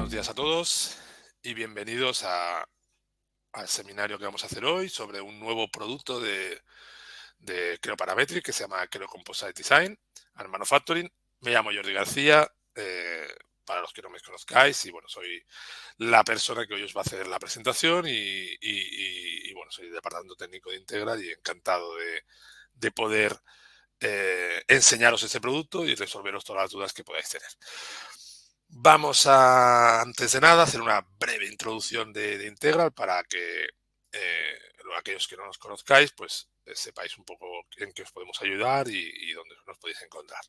Buenos días a todos y bienvenidos al seminario que vamos a hacer hoy sobre un nuevo producto de Creo Parametric que se llama Creo Composite Design and Manufacturing. Me llamo Jordi García, para los que no me conozcáis, y bueno, soy la persona que hoy os va a hacer la presentación y bueno, soy del departamento técnico de Integral y encantado de poder enseñaros ese producto y resolveros todas las dudas que podáis tener. Vamos a, antes de nada, hacer una breve introducción de Integral para que aquellos que no nos conozcáis, pues sepáis un poco en qué os podemos ayudar y dónde nos podéis encontrar.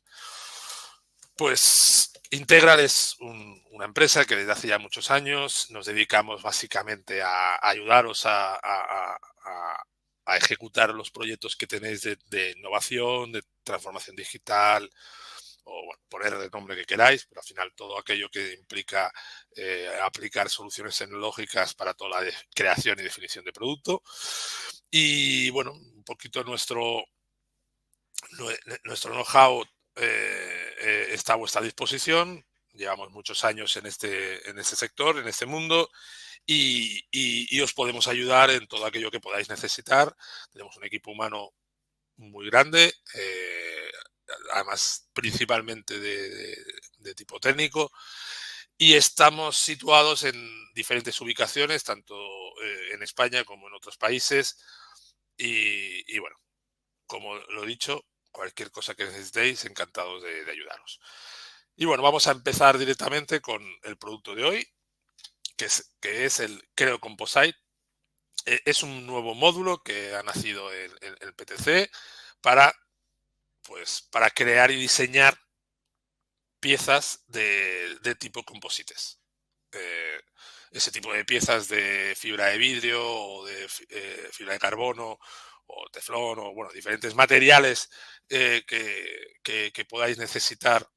Pues Integral es una empresa que desde hace ya muchos años nos dedicamos básicamente a ayudaros a ejecutar los proyectos que tenéis de innovación, de transformación digital, o bueno, poner el nombre que queráis, pero al final todo aquello que implica aplicar soluciones tecnológicas para toda la creación y definición de producto. Y bueno, un poquito nuestro know-how está a vuestra disposición. Llevamos muchos años en este sector, en este mundo, y os podemos ayudar en todo aquello que podáis necesitar. Tenemos un equipo humano muy grande, además principalmente de tipo técnico, y estamos situados en diferentes ubicaciones, tanto en España como en otros países, y bueno, como lo he dicho, cualquier cosa que necesitéis, encantados de ayudaros. Y bueno, vamos a empezar directamente con el producto de hoy, que es el Creo Composite. Es un nuevo módulo que ha nacido en el PTC para crear y diseñar piezas de tipo composites. Ese tipo de piezas de fibra de vidrio o de fibra de carbono o teflón o bueno, diferentes materiales que podáis necesitar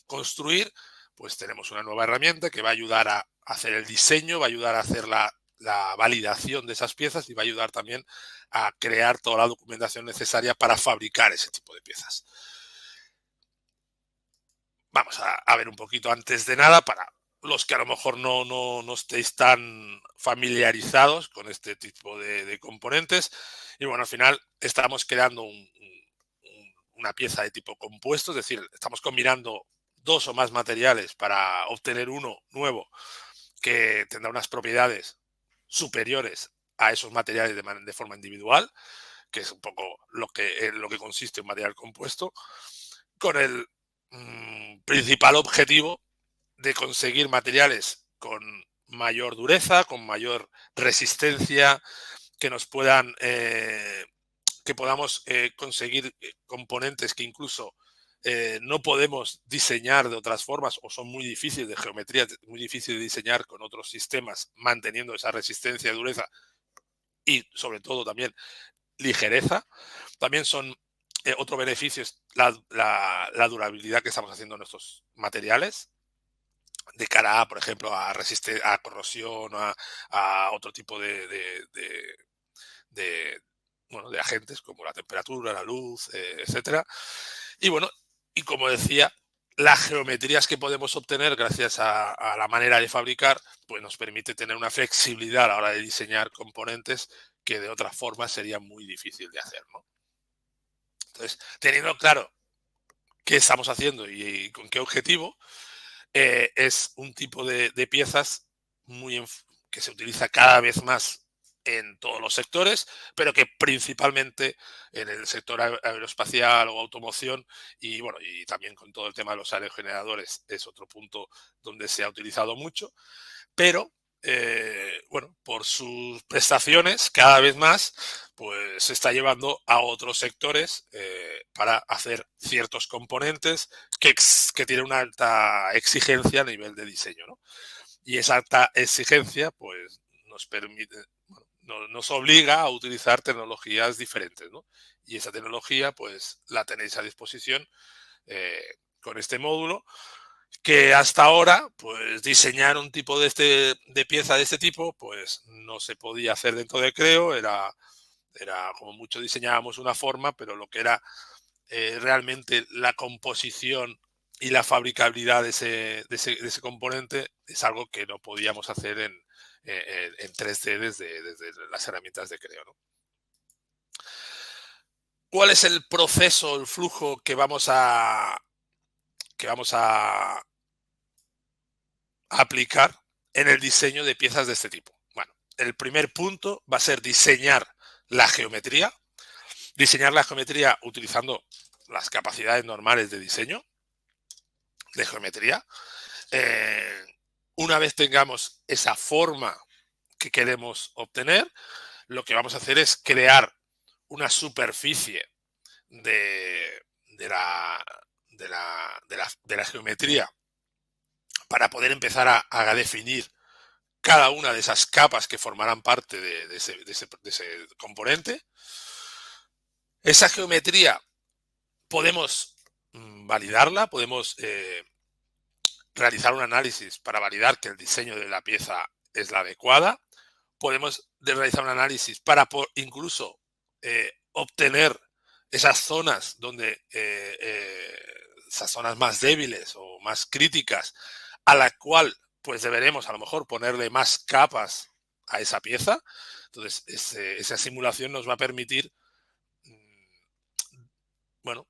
construir, pues tenemos una nueva herramienta que va a ayudar a hacer el diseño, va a ayudar a hacer la validación de esas piezas y va a ayudar también a crear toda la documentación necesaria para fabricar ese tipo de piezas. Vamos a ver un poquito antes de nada para los que a lo mejor no estéis tan familiarizados con este tipo de componentes. Y bueno, al final estamos creando una pieza de tipo compuesto, es decir, estamos combinando dos o más materiales para obtener uno nuevo que tendrá unas propiedades superiores a esos materiales de forma individual, que es un poco lo que consiste un material compuesto, con el principal objetivo de conseguir materiales con mayor dureza, con mayor resistencia, que nos puedan, que podamos conseguir componentes que incluso no podemos diseñar de otras formas o son muy difíciles de geometría, muy difíciles de diseñar con otros sistemas, manteniendo esa resistencia y dureza y sobre todo también ligereza. También son otro beneficio es la durabilidad que estamos haciendo en nuestros materiales de cara a, por ejemplo, a corrosión, a otro tipo de, bueno, de agentes como la temperatura, la luz, etcétera. Y bueno, y como decía, las geometrías que podemos obtener gracias a la manera de fabricar, pues nos permite tener una flexibilidad a la hora de diseñar componentes que de otra forma sería muy difícil de hacer, ¿no? Entonces, teniendo claro qué estamos haciendo y con qué objetivo, es un tipo de piezas que se utiliza cada vez más en todos los sectores, pero que principalmente en el sector aeroespacial o automoción y bueno, y también con todo el tema de los aerogeneradores es otro punto donde se ha utilizado mucho, pero bueno, por sus prestaciones cada vez más, pues se está llevando a otros sectores para hacer ciertos componentes que tienen una alta exigencia a nivel de diseño, ¿no? Y esa alta exigencia, pues, nos permite, bueno, nos obliga a utilizar tecnologías diferentes, ¿no? Y esa tecnología, pues, la tenéis a disposición eh, con este módulo que hasta ahora, pues diseñar un tipo de pieza de este tipo, pues no se podía hacer dentro de Creo, era como mucho diseñábamos una forma, pero lo que era realmente la composición y la fabricabilidad de ese componente es algo que no podíamos hacer en 3D desde las herramientas de Creo, ¿no? ¿Cuál es el proceso, el flujo que vamos a aplicar en el diseño de piezas de este tipo? Bueno, el primer punto va a ser diseñar la geometría. Diseñar la geometría utilizando las capacidades normales de diseño de geometría. Una vez tengamos esa forma que queremos obtener, lo que vamos a hacer es crear una superficie de la geometría para poder empezar a definir cada una de esas capas que formarán parte de ese componente. Esa geometría podemos validarla, podemos realizar un análisis para validar que el diseño de la pieza es la adecuada. Podemos realizar un análisis para incluso obtener esas zonas donde esas zonas más débiles o más críticas, a la cual pues deberemos a lo mejor ponerle más capas a esa pieza. Entonces esa simulación nos va a permitir bueno,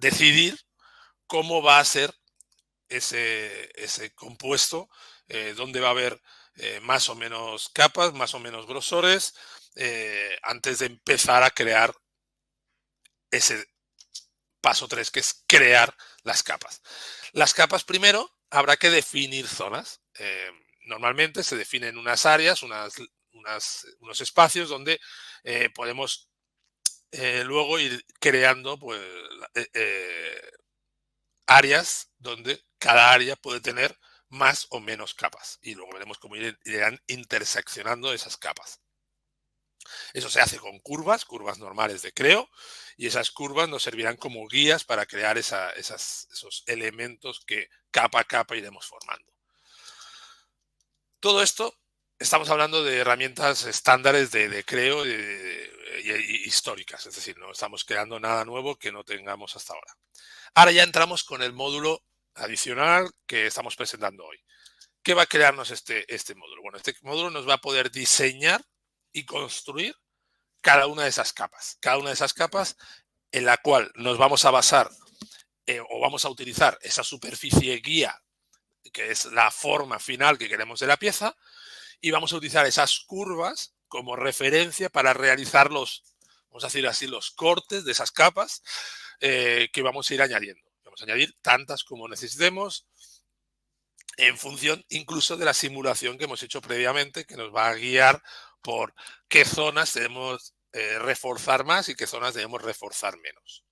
decidir cómo va a ser ese compuesto, donde va a haber más o menos capas, más o menos grosores, antes de empezar a crear ese paso 3, que es crear las capas. Las capas primero habrá que definir zonas. Normalmente se definen unas áreas, unos espacios donde podemos luego ir creando pues, áreas donde cada área puede tener más o menos capas. Y luego veremos cómo irán interseccionando esas capas. Eso se hace con curvas normales de Creo, y esas curvas nos servirán como guías para crear esos elementos que capa a capa iremos formando. Todo esto, estamos hablando de herramientas estándares de Creo y históricas, es decir, no estamos creando nada nuevo que no tengamos hasta ahora. Ahora ya entramos con el módulo adicional que estamos presentando hoy. ¿Qué va a crearnos este módulo? Bueno, este módulo nos va a poder diseñar y construir cada una de esas capas. Cada una de esas capas en la cual nos vamos a basar o vamos a utilizar esa superficie guía, que es la forma final que queremos de la pieza, y vamos a utilizar esas curvas como referencia para realizar vamos a decir así, los cortes de esas capas que vamos a ir añadiendo. Vamos a añadir tantas como necesitemos en función incluso de la simulación que hemos hecho previamente, que nos va a guiar por qué zonas debemos reforzar más y qué zonas debemos reforzar menos.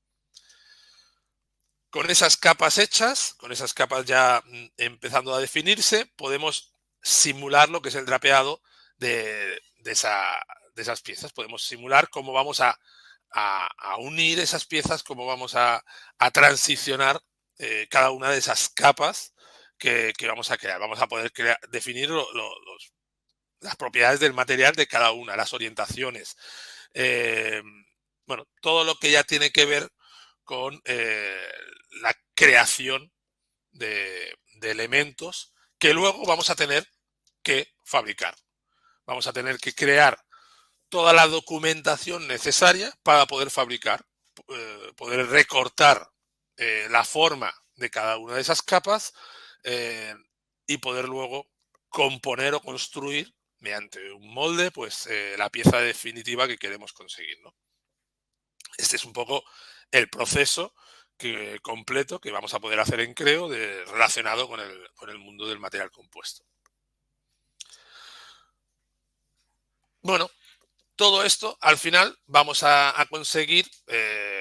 Con esas capas hechas, con esas capas ya empezando a definirse, podemos simular lo que es el drapeado de esas piezas. Podemos simular cómo vamos a unir esas piezas, cómo vamos a transicionar cada una de esas capas que vamos a crear. Vamos a poder definir las propiedades del material de cada una, las orientaciones. Bueno, todo lo que ya tiene que ver con la creación de elementos que luego vamos a tener que fabricar. Vamos a tener que crear toda la documentación necesaria para poder fabricar, poder recortar la forma de cada una de esas capas y poder luego componer o construir mediante un molde pues la pieza definitiva que queremos conseguir, ¿no? Este es un poco el proceso completo que vamos a poder hacer en Creo relacionado con el mundo del material compuesto. Bueno, todo esto al final vamos a conseguir,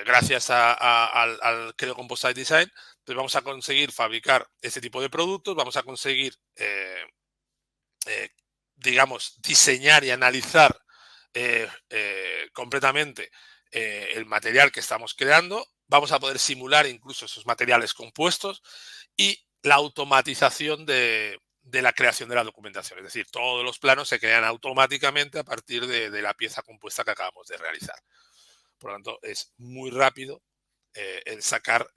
gracias al Creo Composite Design, pues vamos a conseguir fabricar este tipo de productos, vamos a conseguir, digamos, diseñar y analizar completamente el material que estamos creando. Vamos a poder simular incluso esos materiales compuestos y la automatización de la creación de la documentación. Es decir, todos los planos se crean automáticamente a partir de la pieza compuesta que acabamos de realizar. Por lo tanto, es muy rápido el sacar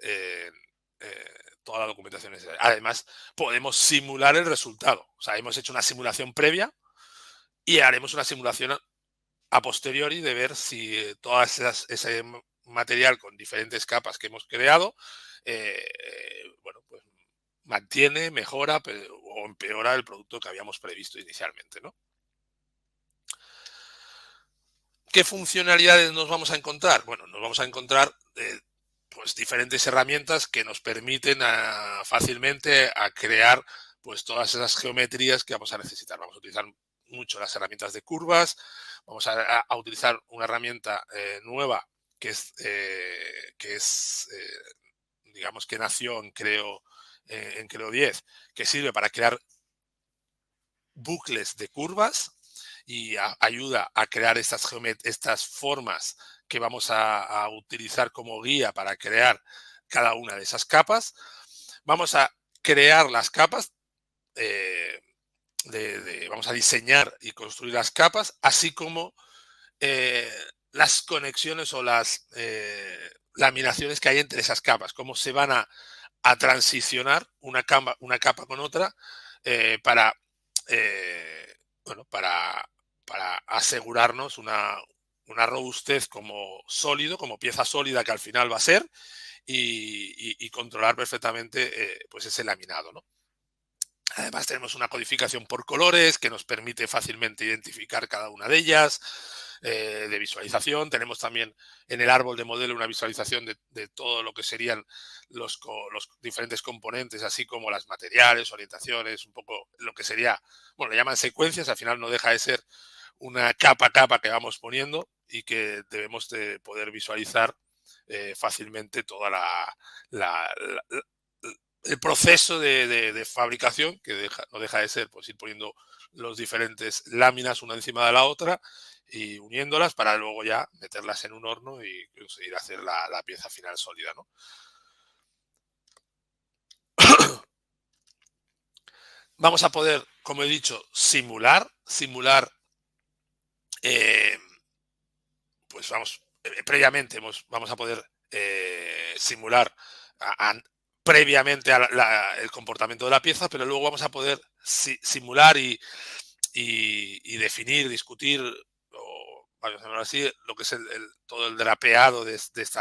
toda la documentación necesaria. Además, podemos simular el resultado. O sea, hemos hecho una simulación previa y haremos una simulación a posteriori de ver si ese material con diferentes capas que hemos creado, bueno, pues mantiene, mejora o empeora el producto que habíamos previsto inicialmente, ¿no? ¿Qué funcionalidades nos vamos a encontrar? Bueno, nos vamos a encontrar pues diferentes herramientas que nos permiten fácilmente a crear pues todas esas geometrías que vamos a necesitar. Vamos a utilizar mucho las herramientas de curvas, vamos a utilizar una herramienta nueva que es digamos que nació en Creo 10, que sirve para crear bucles de curvas y ayuda a crear estas formas que vamos a utilizar como guía para crear cada una de esas capas. Vamos a crear las capas, vamos a diseñar y construir las capas, así como las conexiones o las laminaciones que hay entre esas capas, cómo se van a transicionar una capa con otra para, bueno, para asegurarnos una robustez como sólido, como pieza sólida que al final va a ser y controlar perfectamente pues ese laminado, ¿no? Además tenemos una codificación por colores que nos permite fácilmente identificar cada una de ellas, de visualización. Tenemos también en el árbol de modelo una visualización de todo lo que serían los diferentes componentes, así como las materiales, orientaciones, un poco lo que sería, bueno, le llaman secuencias, al final no deja de ser una capa a capa que vamos poniendo y que debemos de poder visualizar fácilmente toda el proceso de fabricación, que no deja de ser pues ir poniendo los diferentes láminas una encima de la otra y uniéndolas para luego ya meterlas en un horno y conseguir hacer la pieza final sólida, ¿no? Vamos a poder, como he dicho, simular, pues vamos, previamente vamos a poder simular previamente el comportamiento de la pieza, pero luego vamos a poder simular y definir, discutir, o vamos a llamarlo así, lo que es todo el drapeado de estos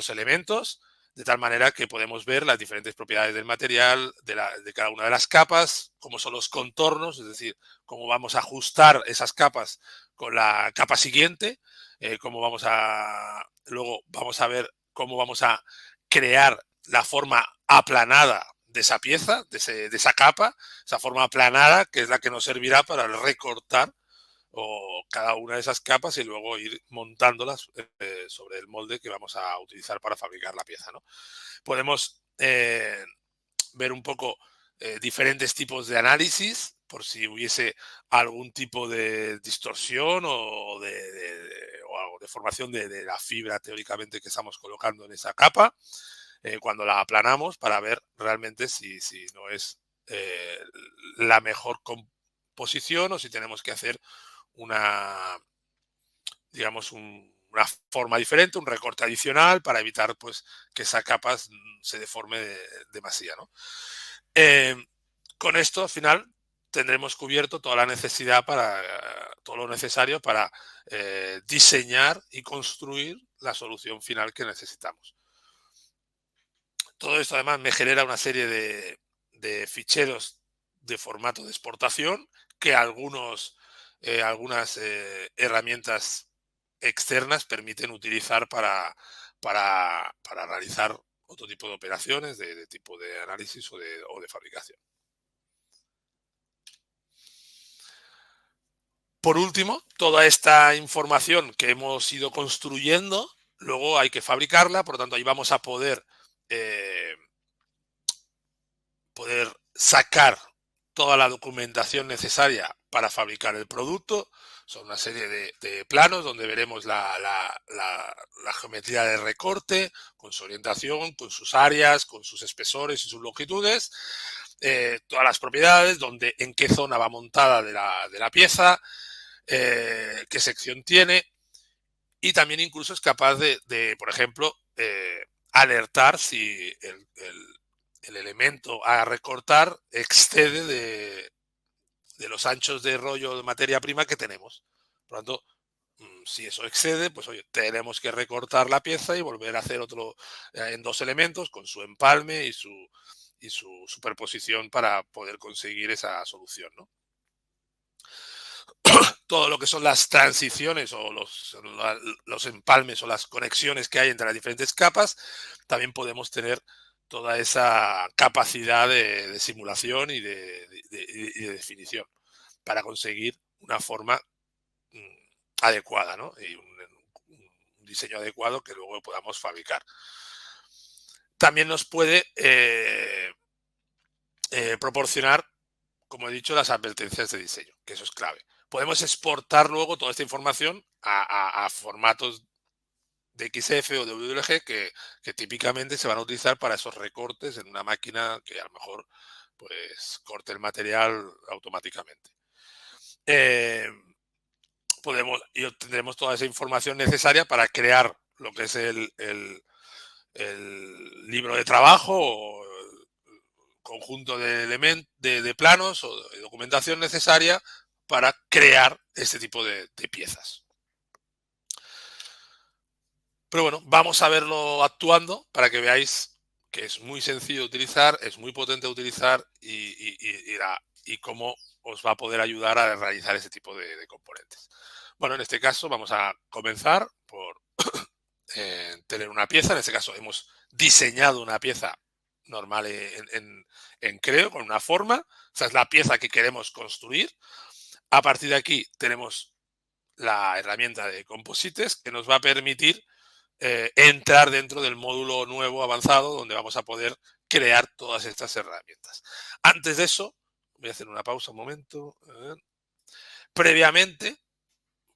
elementos, de tal manera que podemos ver las diferentes propiedades del material, de cada una de las capas, cómo son los contornos, es decir, cómo vamos a ajustar esas capas con la capa siguiente, luego vamos a ver cómo vamos a crear la forma aplanada de esa pieza, de esa capa, esa forma aplanada que es la que nos servirá para recortar o cada una de esas capas y luego ir montándolas sobre el molde que vamos a utilizar para fabricar la pieza, ¿no? Podemos ver un poco diferentes tipos de análisis por si hubiese algún tipo de distorsión o de formación de la fibra teóricamente que estamos colocando en esa capa cuando la aplanamos para ver realmente si no es la mejor composición o si tenemos que hacer digamos, una forma diferente, un recorte adicional para evitar pues, que esa capa se deforme demasiado, ¿no? Con esto, al final, tendremos cubierto toda la necesidad todo lo necesario para diseñar y construir la solución final que necesitamos. Todo esto además me genera una serie de ficheros de formato de exportación que algunas herramientas externas permiten utilizar para realizar otro tipo de operaciones de tipo de análisis o de fabricación. Por último, toda esta información que hemos ido construyendo, luego hay que fabricarla, por lo tanto ahí vamos a poder sacar toda la documentación necesaria para fabricar el producto. Son una serie de planos donde veremos la geometría de recorte, con su orientación, con sus áreas, con sus espesores y sus longitudes, todas las propiedades, en qué zona va montada de la pieza, qué sección tiene, y también incluso es capaz por ejemplo, alertar si el elemento a recortar excede de los anchos de rollo de materia prima que tenemos. Por lo tanto, si eso excede, pues oye, tenemos que recortar la pieza y volver a hacer otro en 2 elementos con su empalme y su superposición para poder conseguir esa solución, ¿no? Todo lo que son las transiciones o los empalmes o las conexiones que hay entre las diferentes capas, también podemos tener toda esa capacidad de simulación y de definición para conseguir una forma adecuada, ¿no? Y un diseño adecuado que luego podamos fabricar. También nos puede proporcionar, como he dicho, las advertencias de diseño, que eso es clave. Podemos exportar luego toda esta información a formatos de XF o de WLG que típicamente se van a utilizar para esos recortes en una máquina que a lo mejor pues corte el material automáticamente. Y obtendremos toda esa información necesaria para crear lo que es el libro de trabajo o el conjunto de planos o de documentación necesaria para crear este tipo de piezas. Pero bueno, vamos a verlo actuando para que veáis que es muy sencillo de utilizar, es muy potente de utilizar y cómo os va a poder ayudar a realizar ese tipo de componentes. Bueno, en este caso vamos a comenzar por tener una pieza. En este caso hemos diseñado una pieza normal en Creo, con una forma. Esa es la pieza que queremos construir. A partir de aquí tenemos la herramienta de Composites que nos va a permitir entrar dentro del módulo nuevo avanzado donde vamos a poder crear todas estas herramientas. Antes de eso, voy a hacer una pausa un momento. Previamente,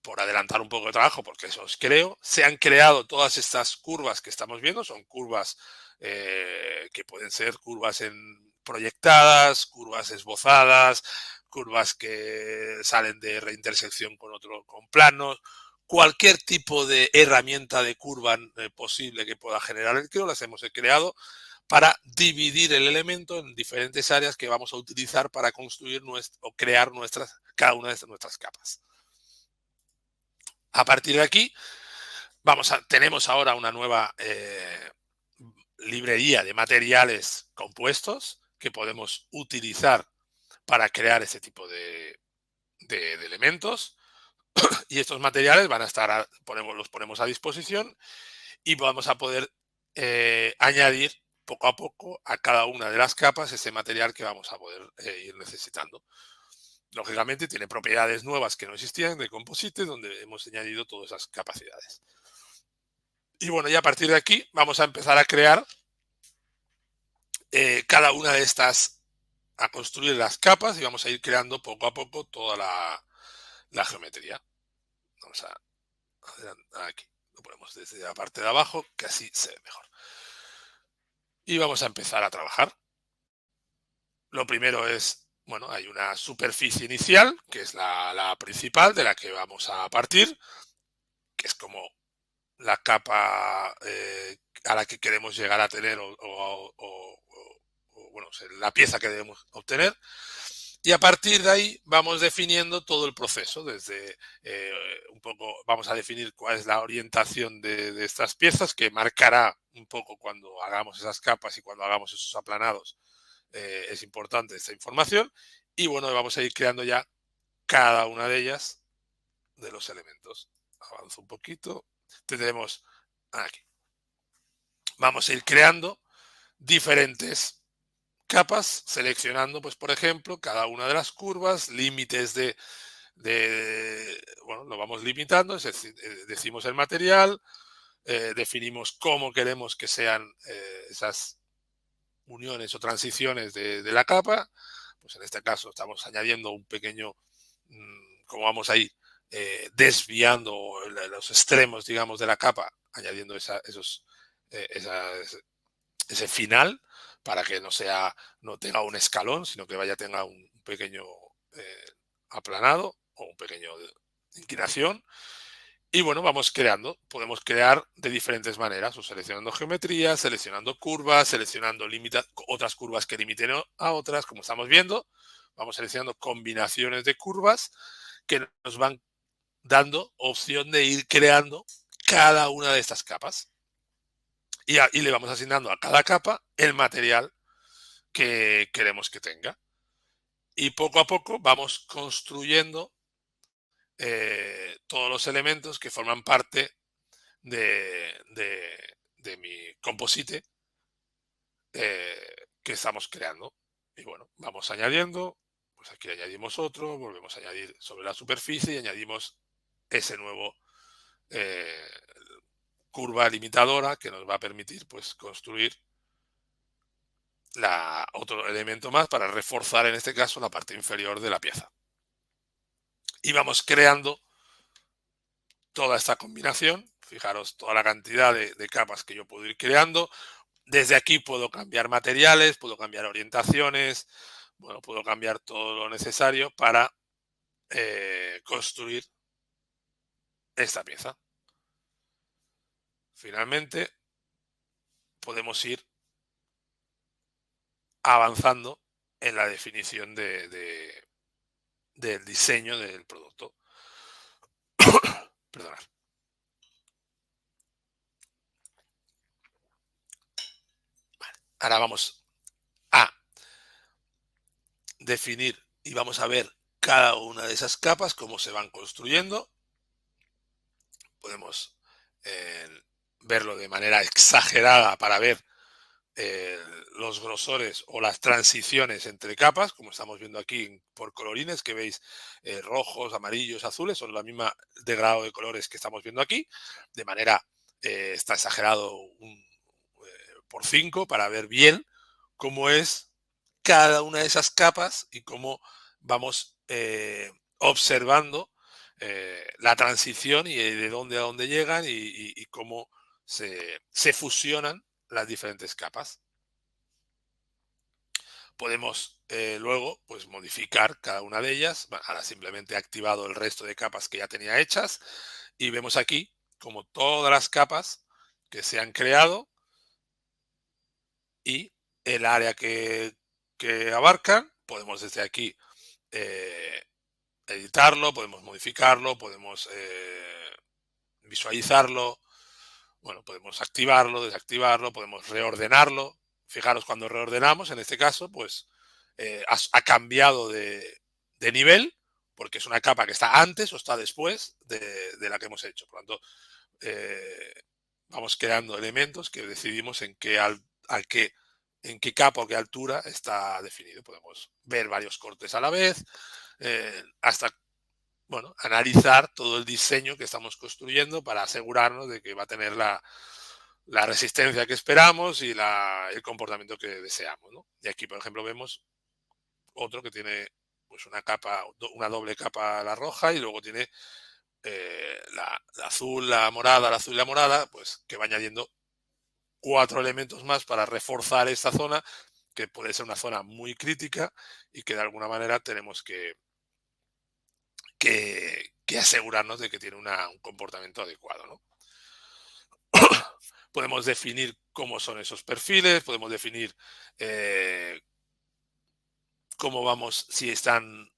por adelantar un poco de trabajo, porque eso os creo, se han creado todas estas curvas que estamos viendo, son curvas que pueden ser curvas proyectadas, curvas esbozadas, curvas que salen de reintersección con planos, cualquier tipo de herramienta de curva posible que pueda generar el creo, las hemos creado para dividir el elemento en diferentes áreas que vamos a utilizar para construir o crear cada una de nuestras capas. A partir de aquí, tenemos ahora una nueva librería de materiales compuestos que podemos utilizar para crear ese tipo de elementos. Y estos materiales van a estar, los ponemos a disposición y vamos a poder añadir poco a poco a cada una de las capas ese material que vamos a poder ir necesitando. Lógicamente tiene propiedades nuevas que no existían de Composites, donde hemos añadido todas esas capacidades. Y bueno, y a partir de aquí vamos a empezar a crear cada una de estas, a construir las capas y vamos a ir creando poco a poco toda la geometría. Vamos a adelantar aquí, lo ponemos desde la parte de abajo, que así se ve mejor. Y vamos a empezar a trabajar. Lo primero es, bueno, hay una superficie inicial, que es la principal de la que vamos a partir, que es como la capa a la que queremos llegar a tener bueno, la pieza que debemos obtener. Y a partir de ahí vamos definiendo todo el proceso, desde un poco, vamos a definir cuál es la orientación de estas piezas, que marcará un poco cuando hagamos esas capas y cuando hagamos esos aplanados. Es importante esta información. Y bueno, vamos a ir creando ya cada una de ellas, de los elementos. Avanzo un poquito. Tendremos aquí. Vamos a ir creando diferentes capas, seleccionando, pues, por ejemplo, cada una de las curvas, límites bueno, lo vamos limitando, es decir, decimos el material, definimos cómo queremos que sean esas uniones o transiciones de la capa. Pues en este caso estamos añadiendo un pequeño, como vamos a ir desviando los extremos, digamos, de la capa, añadiendo ese final para que no tenga un escalón, sino que tenga un pequeño aplanado o un pequeño inclinación. Y bueno, vamos creando. Podemos crear de diferentes maneras, o seleccionando geometrías, seleccionando curvas, seleccionando otras curvas que limiten a otras, como estamos viendo. Vamos seleccionando combinaciones de curvas que nos van dando opción de ir creando cada una de estas capas. Y le vamos asignando a cada capa el material que queremos que tenga. Y poco a poco vamos construyendo todos los elementos que forman parte de mi composite que estamos creando. Y bueno, vamos añadiendo, pues aquí añadimos otro, volvemos a añadir sobre la superficie y añadimos ese nuevo eh, curva limitadora que nos va a permitir pues construir otro elemento más para reforzar en este caso la parte inferior de la pieza. Y vamos creando toda esta combinación. Fijaros toda la cantidad de capas que yo puedo ir creando. Desde aquí puedo cambiar materiales, puedo cambiar orientaciones, bueno, puedo cambiar todo lo necesario para construir esta pieza. Finalmente, podemos ir avanzando en la definición del diseño del producto. Perdonad. Ahora vamos a definir y vamos a ver cada una de esas capas, cómo se van construyendo. Podemos eh, verlo de manera exagerada para ver eh, los grosores o las transiciones entre capas, como estamos viendo aquí por colorines, que veis rojos, amarillos, azules, son la misma de grado de colores que estamos viendo aquí, de manera, está exagerado por 5 para ver bien cómo es cada una de esas capas y cómo vamos observando la transición y de dónde a dónde llegan y cómo se fusionan las diferentes capas. Podemos luego pues modificar cada una de ellas. Ahora simplemente he activado el resto de capas que ya tenía hechas y vemos aquí como todas las capas que se han creado y el área que abarcan. Podemos desde aquí eh, editarlo, podemos modificarlo, podemos visualizarlo, bueno, podemos activarlo, desactivarlo, podemos reordenarlo. Fijaros, cuando reordenamos, en este caso, pues ha cambiado de nivel, porque es una capa que está antes o está después de la que hemos hecho. Por lo tanto, eh, vamos creando elementos que decidimos en qué capa o qué altura está definido. Podemos ver varios cortes a la vez, hasta bueno, analizar todo el diseño que estamos construyendo para asegurarnos de que va a tener la resistencia que esperamos y el comportamiento que deseamos, ¿no? Y aquí, por ejemplo, vemos otro que tiene pues una capa, una doble capa la roja y luego tiene la azul, la morada, la azul y la morada, pues que va añadiendo 4 elementos más para reforzar esta zona, que puede ser una zona muy crítica y que de alguna manera tenemos que asegurarnos de que tiene un comportamiento adecuado, ¿no? Podemos definir cómo son esos perfiles, podemos definir cómo vamos, si están,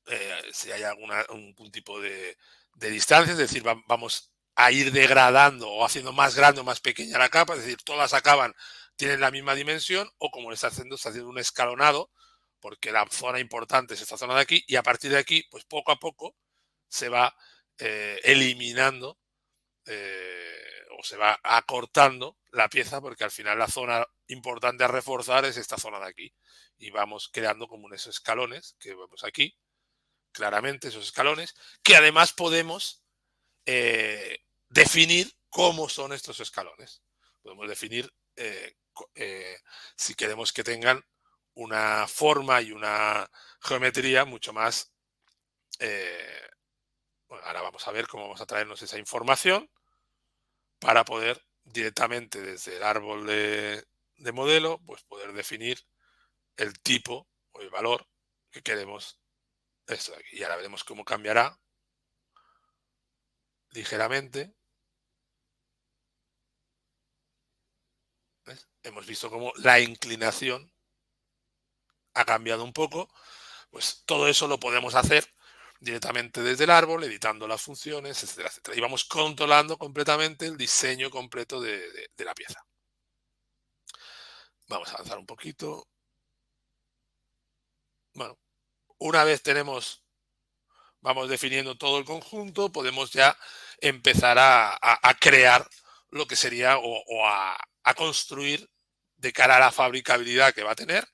si hay algún tipo de distancia, es decir, vamos a ir degradando o haciendo más grande o más pequeña la capa, es decir, todas tienen la misma dimensión, o como está haciendo un escalonado, porque la zona importante es esta zona de aquí, y a partir de aquí, pues poco a poco se va eliminando o se va acortando la pieza, porque al final la zona importante a reforzar es esta zona de aquí. Y vamos creando como unos escalones que vemos aquí, claramente esos escalones, que además podemos definir cómo son estos escalones. Podemos definir si queremos que tengan una forma y una geometría mucho más... bueno, ahora vamos a ver cómo vamos a traernos esa información para poder directamente desde el árbol de modelo, pues poder definir el tipo o el valor que queremos esto de aquí. Y ahora veremos cómo cambiará ligeramente ¿ves? Hemos visto cómo la inclinación ha cambiado un poco. Pues todo eso lo podemos hacer directamente desde el árbol, editando las funciones, etcétera, etcétera. Y vamos controlando completamente el diseño completo de la pieza. Vamos a avanzar un poquito. Bueno, una vez vamos definiendo todo el conjunto, podemos ya empezar a crear lo que sería o a construir de cara a la fabricabilidad que va a tener.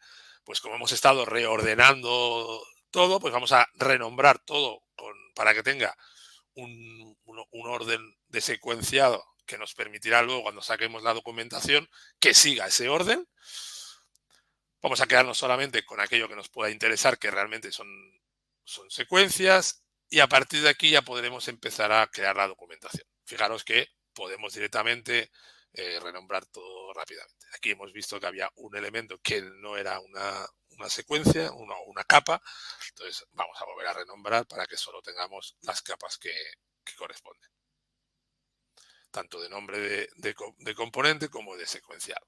Pues como hemos estado reordenando todo, pues vamos a renombrar todo para que tenga un orden de secuenciado que nos permitirá luego, cuando saquemos la documentación, que siga ese orden. Vamos a quedarnos solamente con aquello que nos pueda interesar, que realmente son secuencias, y a partir de aquí ya podremos empezar a crear la documentación. Fijaros que podemos directamente renombrar todo rápidamente. Aquí hemos visto que había un elemento que no era una secuencia, una capa. Entonces vamos a volver a renombrar para que solo tengamos las capas que corresponden, tanto de nombre de componente como de secuenciado.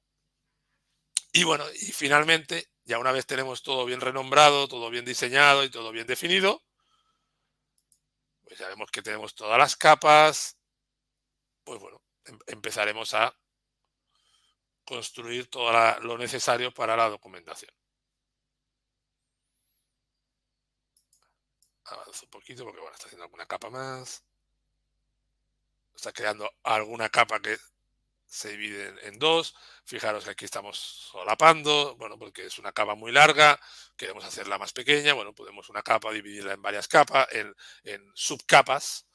Y bueno, y finalmente, ya una vez tenemos todo bien renombrado, todo bien diseñado y todo bien definido, pues ya vemos que tenemos todas las capas. Pues bueno, empezaremos a construir todo lo necesario para la documentación. Avanzo un poquito porque bueno, está haciendo alguna capa más. Está creando alguna capa que se divide en dos. Fijaros que aquí estamos solapando, bueno, porque es una capa muy larga, queremos hacerla más pequeña, bueno, podemos una capa dividirla en varias capas, en subcapas,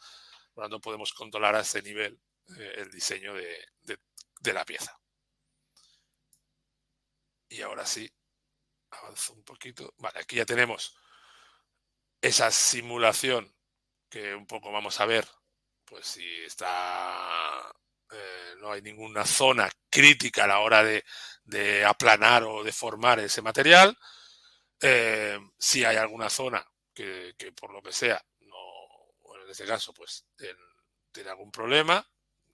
por lo tanto podemos controlar a ese nivel el diseño de la pieza. Y ahora sí, avanzo un poquito. Vale, aquí ya tenemos esa simulación que un poco vamos a ver, pues si no hay ninguna zona crítica a la hora de aplanar o deformar ese material. Si hay alguna zona que por lo que sea, no, bueno, en este caso, pues tiene algún problema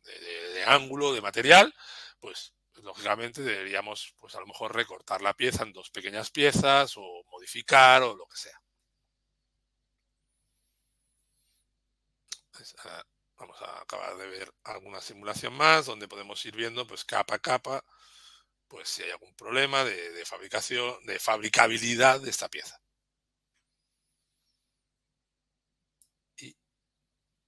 de ángulo, de material, pues lógicamente deberíamos, pues a lo mejor recortar la pieza en dos pequeñas piezas o modificar o lo que sea. Pues, vamos a acabar de ver alguna simulación más donde podemos ir viendo, pues capa a capa, pues si hay algún problema de fabricación, de fabricabilidad de esta pieza. Y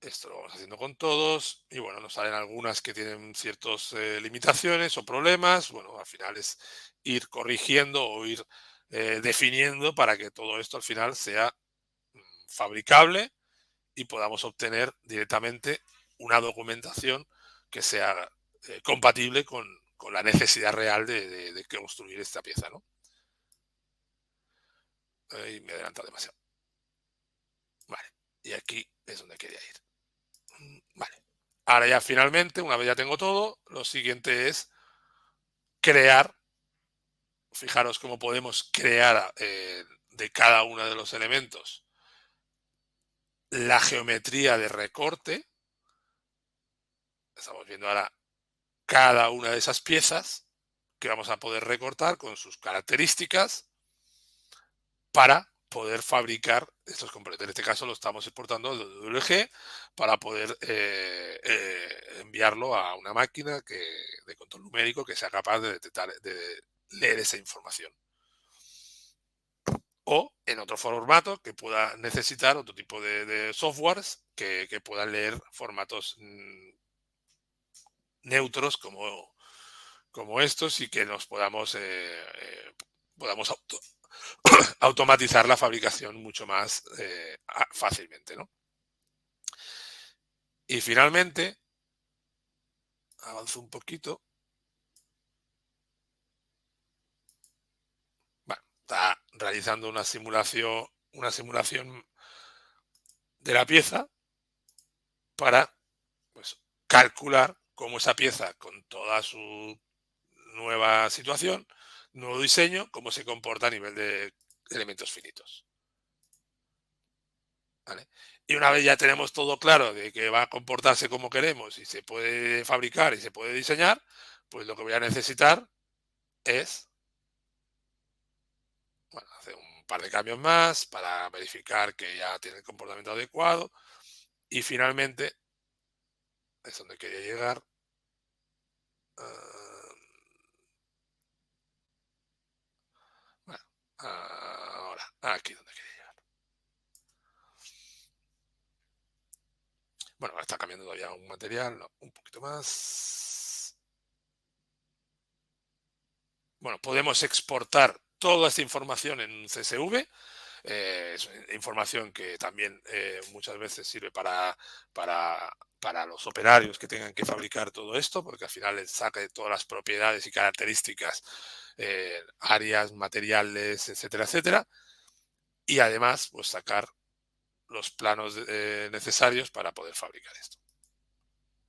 esto lo vamos haciendo con todos. Y bueno, nos salen algunas que tienen ciertas limitaciones o problemas. Bueno, al final es ir corrigiendo o ir definiendo para que todo esto al final sea fabricable y podamos obtener directamente una documentación que sea compatible con la necesidad real de construir esta pieza, ¿no? Y me he adelantado demasiado. Vale, y aquí es donde quería ir. Vale, ahora ya finalmente, una vez ya tengo todo, lo siguiente es crear. Fijaros cómo podemos crear de cada uno de los elementos la geometría de recorte. Estamos viendo ahora cada una de esas piezas que vamos a poder recortar con sus características para poder fabricar estos componentes. En este caso lo estamos exportando de WG para poder enviarlo a una máquina de control numérico que sea capaz de detectar, de leer esa información. O en otro formato que pueda necesitar otro tipo de softwares que puedan leer formatos neutros como estos y que nos podamos automatizar la fabricación mucho más fácilmente, ¿no? Y finalmente, avanzo un poquito. Bueno, está realizando una simulación de la pieza para, pues, calcular cómo esa pieza, con toda su nueva situación, nuevo diseño, cómo se comporta a nivel de elementos finitos. ¿Vale? Y una vez ya tenemos todo claro de que va a comportarse como queremos y se puede fabricar y se puede diseñar, pues lo que voy a necesitar es, bueno, hace un par de cambios más para verificar que ya tiene el comportamiento adecuado y finalmente es donde quería llegar. ah, bueno, ahora, aquí donde quería llegar. Bueno, ahora está cambiando todavía un material, no, un poquito más. Bueno, podemos exportar toda esta información en un CSV. Es información que también muchas veces sirve para, para los operarios que tengan que fabricar todo esto, porque al final les saca de todas las propiedades y características, áreas, materiales, etcétera, etcétera. Y además, pues sacar los planos necesarios para poder fabricar esto.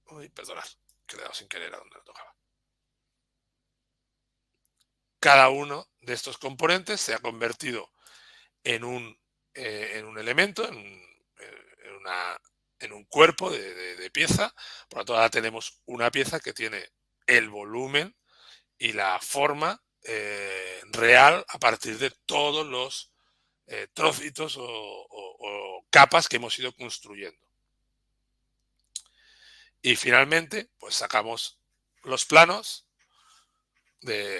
Uy, perdonad, que le he dado sin querer a donde lo tocaba. Cada uno de estos componentes se ha convertido en un elemento, en una, en un cuerpo de pieza. Por lo tanto, ahora tenemos una pieza que tiene el volumen y la forma real a partir de todos los trocitos o capas que hemos ido construyendo. Y finalmente, pues sacamos los planos de,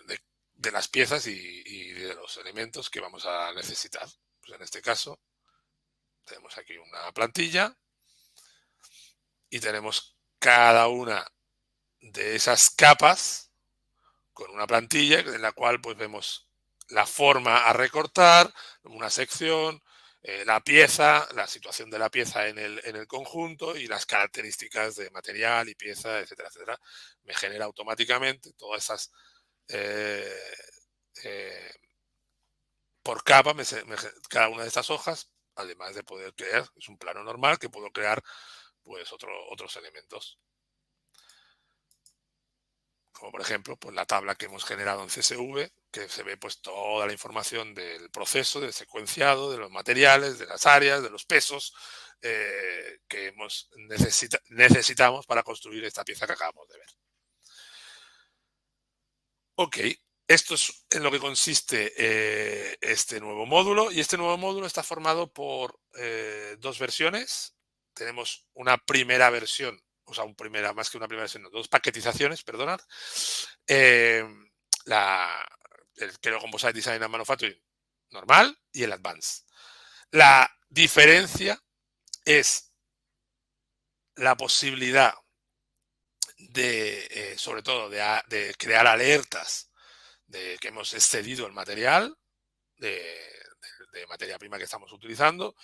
de- de las piezas y de los elementos que vamos a necesitar. Pues en este caso, tenemos aquí una plantilla y tenemos cada una de esas capas con una plantilla en la cual pues vemos la forma a recortar, una sección, la pieza, la situación de la pieza en el conjunto y las características de material y pieza, etcétera, etcétera. Me genera automáticamente todas esas eh, eh, por capa, cada una de estas hojas, además de poder crear, es un plano normal que puedo crear pues otros elementos. Como por ejemplo, pues la tabla que hemos generado en CSV, que se ve pues toda la información del proceso, del secuenciado, de los materiales, de las áreas, de los pesos que necesitamos para construir esta pieza que acabamos de ver. Ok, esto es en lo que consiste este nuevo módulo, y este nuevo módulo está formado por dos versiones. Tenemos una primera versión, o sea, más que una primera versión, no, dos paquetizaciones, perdonad. Eh, la, el Creo Composite Design and Manufacturing normal y el Advanced. La diferencia es la posibilidad sobre todo, de crear alertas de que hemos excedido el material de materia prima que estamos utilizando,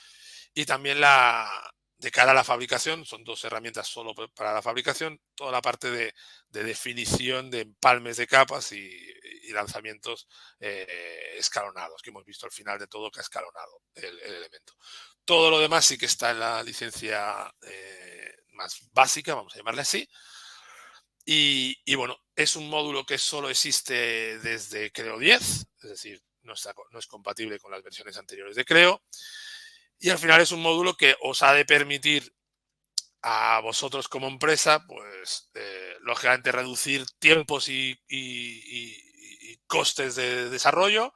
y también de cara a la fabricación, son dos herramientas solo para la fabricación, toda la parte de definición de empalmes de capas y lanzamientos escalonados, que hemos visto al final de todo que ha escalonado el elemento. Todo lo demás sí que está en la licencia más básica, vamos a llamarle así. Y bueno, es un módulo que solo existe desde Creo 10, es decir, no es compatible con las versiones anteriores de Creo. Y al final es un módulo que os ha de permitir a vosotros como empresa, pues lógicamente reducir tiempos y costes de desarrollo,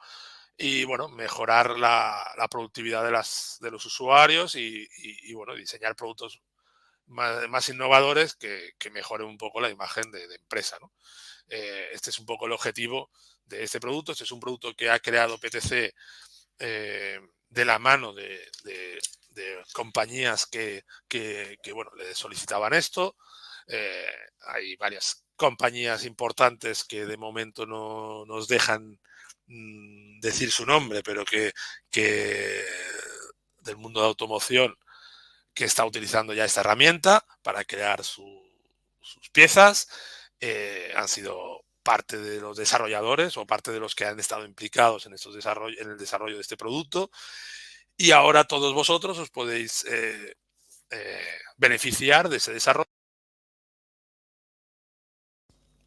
y bueno, mejorar la productividad de los usuarios y bueno, diseñar productos más innovadores que mejoren un poco la imagen de empresa, ¿no? Este es un poco el objetivo de este producto. Este es un producto que ha creado PTC de la mano de compañías bueno, le solicitaban esto. Hay varias compañías importantes que de momento no nos dejan decir su nombre, pero que del mundo de automoción, que está utilizando ya esta herramienta para crear sus piezas. Han sido parte de los desarrolladores o parte de los que han estado implicados en en el desarrollo de este producto, y ahora todos vosotros os podéis beneficiar de ese desarrollo,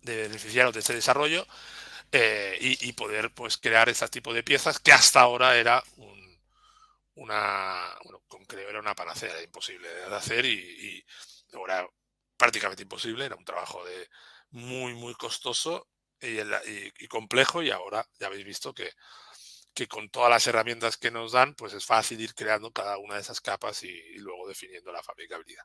beneficiaros de ese desarrollo y poder pues crear este tipo de piezas que hasta ahora era bueno, con Creo era una panacea, era imposible de hacer y ahora prácticamente imposible, era un trabajo muy, muy costoso y complejo, y ahora ya habéis visto que con todas las herramientas que nos dan, pues es fácil ir creando cada una de esas capas y luego definiendo la fabricabilidad.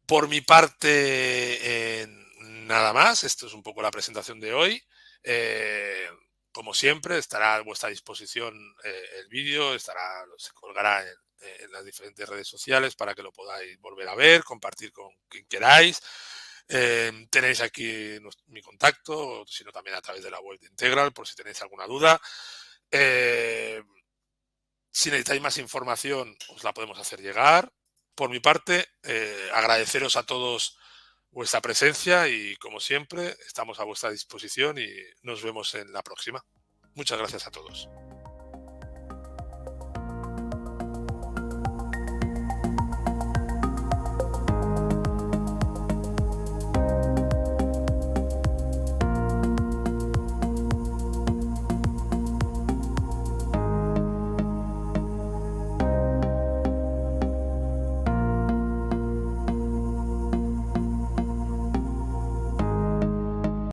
Por mi parte, nada más. Esto es un poco la presentación de hoy. Eh, Como siempre, estará a vuestra disposición el vídeo, se colgará en las diferentes redes sociales para que lo podáis volver a ver, compartir con quien queráis. Tenéis aquí mi contacto, sino también a través de la web de Integral, por si tenéis alguna duda. Eh, si necesitáis más información, os la podemos hacer llegar. Por mi parte, agradeceros a todos vuestra presencia y, como siempre, estamos a vuestra disposición y nos vemos en la próxima. Muchas gracias a todos.